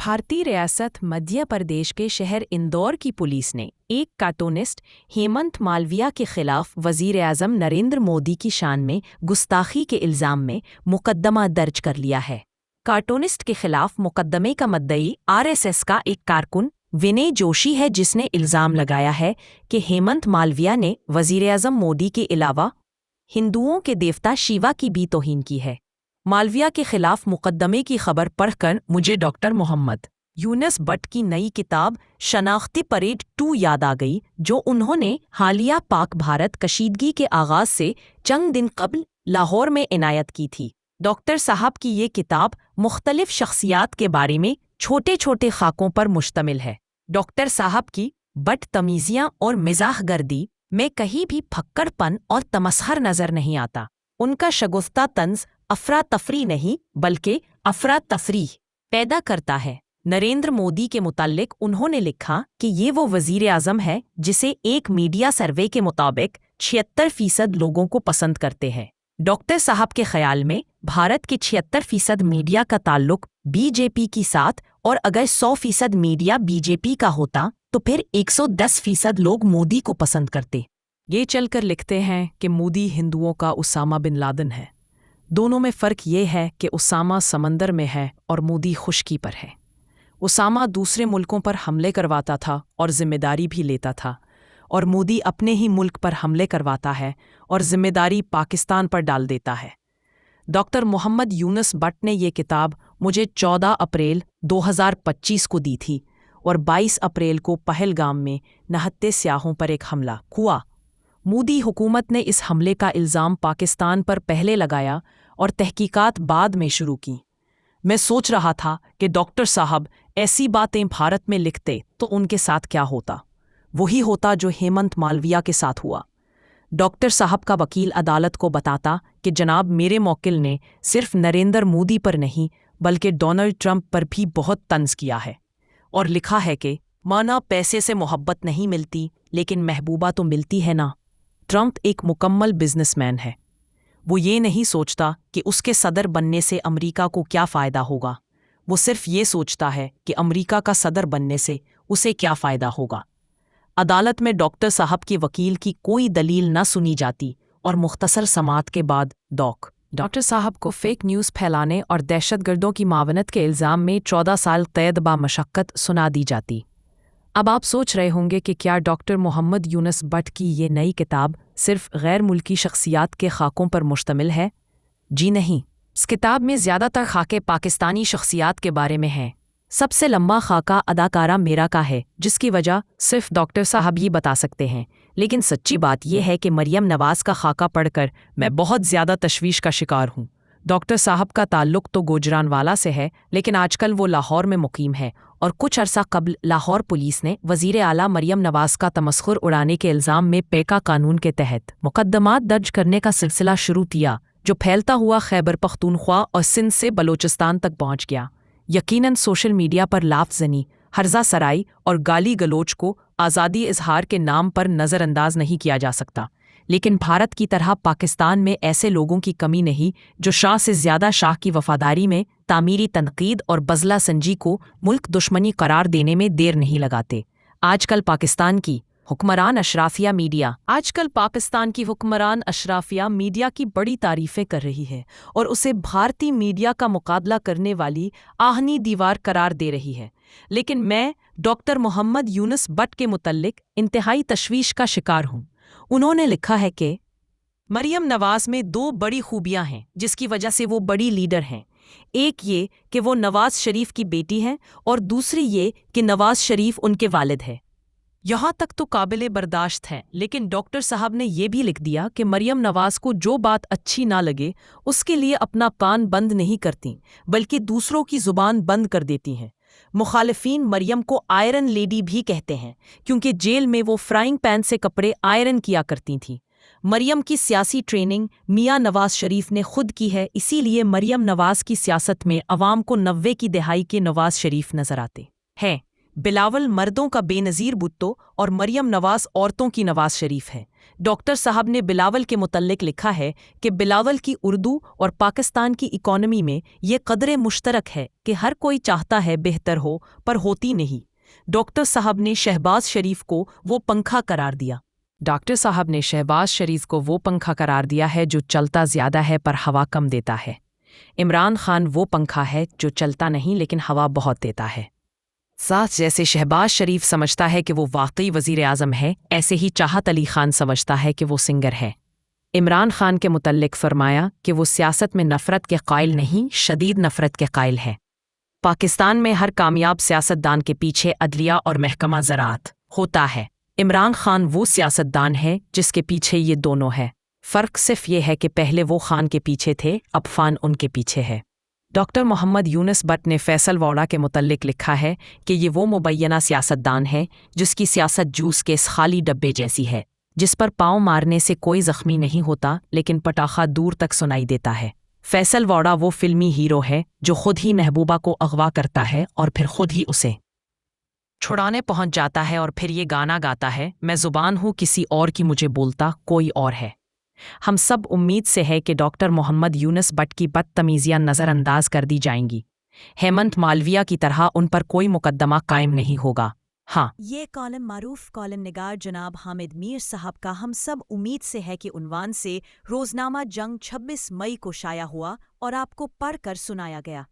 भारतीय रियासत मध्य प्रदेश के शहर इंदौर की पुलिस ने एक कार्टूनिस्ट हेमंत मालविया के खिलाफ वजीर आज़म नरेंद्र मोदी की शान में गुस्ताखी के इल्ज़ाम में मुकदमा दर्ज कर लिया है। कार्टूनिस्ट के खिलाफ मुकदमे का मुद्दई आरएसएस का एक कारकुन विनय जोशी है, जिसने इल्ज़ाम लगाया है कि हेमंत मालविया ने वजीर आज़म मोदी के अलावा हिंदुओं के देवता शिवा की भी तौहीन की है। मालविया के खिलाफ मुकदमे की खबर पढ़कर मुझे डॉक्टर मोहम्मद यूनुस बट की नई किताब शनाख्ती परेड 2 याद आ गई, जो उन्होंने हालिया पाक भारत कशीदगी के आगाज से चंद दिन कबल लाहौर में इनायत की थी। डॉक्टर साहब की ये किताब मुख्तलिफ शख्सियात के बारे में छोटे छोटे खाकों पर मुश्तमिल है। डॉक्टर साहब की बदतमीज़ियाँ और मिजाह गर्दी में कहीं भी फक्कड़पन और तमस्खर नजर नहीं आता। उनका शगुफ्ता तंज अफरा तफरी नहीं बल्कि अफरा तफरी पैदा करता है। नरेंद्र मोदी के मुताल्लिक उन्होंने लिखा कि ये वो वजीर आज़म है जिसे एक मीडिया सर्वे के मुताबिक 76% लोगों को पसंद करते हैं। डॉक्टर साहब के ख्याल में भारत के 76% मीडिया का ताल्लुक बीजेपी के साथ, और अगर 100% मीडिया बीजेपी का होता तो फिर 110% लोग मोदी को पसंद करते। ये चलकर लिखते हैं कि मोदी हिंदुओं का उसामा बिन लादेन है। दोनों में फ़र्क ये है कि उसामा समंदर में है और मोदी खुश्की पर है। उसामा दूसरे मुल्कों पर हमले करवाता था और जिम्मेदारी भी लेता था, और मोदी अपने ही मुल्क पर हमले करवाता है और जिम्मेदारी पाकिस्तान पर डाल देता है। डॉक्टर मोहम्मद यूनुस बट ने ये किताब मुझे 14 अप्रैल 2025 को दी थी, और 22 अप्रैल को पहलगाम में नहत्ते स्याहों पर एक हमला हुआ। मोदी हुकूमत ने इस हमले का इल्ज़ाम पाकिस्तान पर पहले लगाया और तहकीकात बाद में शुरू की। मैं सोच रहा था कि डॉक्टर साहब ऐसी बातें भारत में लिखते तो उनके साथ क्या होता। वही होता जो हेमंत मालविया के साथ हुआ। डॉक्टर साहब का वकील अदालत को बताता कि जनाब, मेरे मौकिल ने सिर्फ नरेंद्र मोदी पर नहीं बल्कि डोनाल्ड ट्रंप पर भी बहुत तंज किया है, और लिखा है कि माना पैसे से मोहब्बत नहीं मिलती लेकिन महबूबा तो मिलती है ना। ट्रंप एक मुकम्मल बिजनेसमैन है। वो ये नहीं सोचता कि उसके सदर बनने से अमेरिका को क्या फ़ायदा होगा, वो सिर्फ ये सोचता है कि अमेरिका का सदर बनने से उसे क्या फ़ायदा होगा। अदालत में डॉक्टर साहब के वकील की कोई दलील न सुनी जाती, और मुख्तसर समाअत के बाद डॉक्टर साहब को फेक न्यूज़ फैलाने और दहशतगर्दों की मावनत के इल्ज़ाम में 14 साल कैद बा मशक्क़त सुना दी जाती। अब आप सोच रहे होंगे कि क्या डॉक्टर मोहम्मद यूनुस बट की ये नई किताब सिर्फ गैर मुल्की शख्सियात के खाकों पर मुश्तमिल है? जी नहीं, इस किताब में ज़्यादातर खाके पाकिस्तानी शख्सियात के बारे में हैं। सबसे लंबा खाका अदाकारा मीरा का है, जिसकी वजह सिर्फ डॉक्टर साहब ही बता सकते हैं। लेकिन सच्ची बात यह है कि मरियम नवाज़ का खाका पढ़कर मैं बहुत ज़्यादा तशवीश का शिकार हूँ। डॉक्टर साहब का ताल्लुक़ तो गुजरानवाला से है, लेकिन आजकल वो लाहौर में मुकीम है, और कुछ अरसा कबल लाहौर पुलिस ने वज़ीर आला मरियम नवाज़ का तमस्खुर उड़ाने के इल्ज़ाम में पेका कानून के तहत मुकदमात दर्ज करने का सिलसिला शुरू किया, जो फैलता हुआ खैबर पख्तूनख्वा और सिंध से बलोचिस्तान तक पहुँच गया। यकीनन सोशल मीडिया पर लाफ्ज़नी, हर्जा सराई और गाली गलोच को आज़ादी इजहार के नाम पर नज़रअंदाज नहीं किया जा सकता, लेकिन भारत की तरह पाकिस्तान में ऐसे लोगों की कमी नहीं जो शाह से ज़्यादा शाह की वफादारी में तामीरी तनकीद और बज़ला संजी को मुल्क दुश्मनी करार देने में देर नहीं लगाते। आजकल पाकिस्तान की हुक्मरान अशराफिया मीडिया की बड़ी तारीफ़ें कर रही है, और उसे भारतीय मीडिया का मुकाबला करने वाली आहनी दीवार करार दे रही है। लेकिन मैं डॉक्टर मोहम्मद यूनुस बट के मुतल्लिक इंतहाई तशवीश का शिकार हूँ। उन्होंने लिखा है कि मरियम नवाज़ में 2 बड़ी खूबियां हैं जिसकी वजह से वो बड़ी लीडर हैं। एक ये कि वो नवाज़ शरीफ की बेटी हैं, और दूसरी ये कि नवाज़ शरीफ उनके वालिद है। यहाँ तक तो काबिले बर्दाश्त है, लेकिन डॉक्टर साहब ने ये भी लिख दिया कि मरियम नवाज़ को जो बात अच्छी ना लगे उसके लिए अपना कान बंद नहीं करती, बल्कि दूसरों की ज़ुबान बंद कर देती हैं। मुखालिफिन मरियम को आयरन लेडी भी कहते हैं, क्योंकि जेल में वो फ्राइंग पैन से कपड़े आयरन किया करती थीं। मरियम की सियासी ट्रेनिंग मियां नवाज शरीफ ने खुद की है, इसीलिए मरियम नवाज की सियासत में अवाम को 90 की दहाई के नवाज शरीफ नजर आते हैं। بلاول مردوں کا بے نظیر بھٹو اور مریم نواز عورتوں کی نواز شریف ہے۔ ڈاکٹر صاحب نے بلاول کے متعلق لکھا ہے کہ بلاول کی اردو اور پاکستان کی اکانومی میں یہ قدر مشترک ہے کہ ہر کوئی چاہتا ہے بہتر ہو پر ہوتی نہیں۔ ڈاکٹر صاحب نے شہباز شریف کو وہ پنکھا قرار دیا۔ ڈاکٹر صاحب نے شہباز شریف کو وہ پنکھا قرار دیا ہے جو چلتا زیادہ ہے پر ہوا کم دیتا ہے۔ عمران خان وہ پنکھا ہے جو چلتا نہیں لیکن ہوا بہت دیتا ہے۔ ساتھ جیسے شہباز شریف سمجھتا ہے کہ وہ واقعی وزیر اعظم ہے، ایسے ہی چاہت علی خان سمجھتا ہے کہ وہ سنگر ہے۔ عمران خان کے متعلق فرمایا کہ وہ سیاست میں نفرت کے قائل نہیں، شدید نفرت کے قائل ہے۔ پاکستان میں ہر کامیاب سیاستدان کے پیچھے عدلیہ اور محکمہ زراعت ہوتا ہے۔ عمران خان وہ سیاستدان ہے جس کے پیچھے یہ دونوں ہے۔ فرق صرف یہ ہے کہ پہلے وہ خان کے پیچھے تھے، اب فان ان کے پیچھے ہے۔ ڈاکٹر محمد یونس بٹ نے فیصل ووڑا کے متعلق لکھا ہے کہ یہ وہ مبینہ سیاستدان ہے جس کی سیاست جوس کے اس خالی ڈبے جیسی ہے، جس پر پاؤں مارنے سے کوئی زخمی نہیں ہوتا لیکن پٹاخہ دور تک سنائی دیتا ہے۔ فیصل ووڑا وہ فلمی ہیرو ہے جو خود ہی محبوبہ کو اغوا کرتا ہے اور پھر خود ہی اسے چھڑانے پہنچ جاتا ہے اور پھر یہ گانا گاتا ہے، میں زبان ہوں کسی اور کی، مجھے بولتا کوئی اور ہے۔ ہم سب امید سے ہے کہ ڈاکٹر محمد یونس بٹ کی بدتمیزیاں نظر انداز کر دی جائیں گی۔ ہیمنت مالویہ کی طرح ان پر کوئی مقدمہ قائم نہیں ہوگا۔ ہاں، یہ کالم معروف کالم نگار جناب حامد میر صاحب کا ہم سب امید سے ہے کہ عنوان سے روزنامہ جنگ 26 مئی کو شائع ہوا اور آپ کو پڑھ کر سنایا گیا۔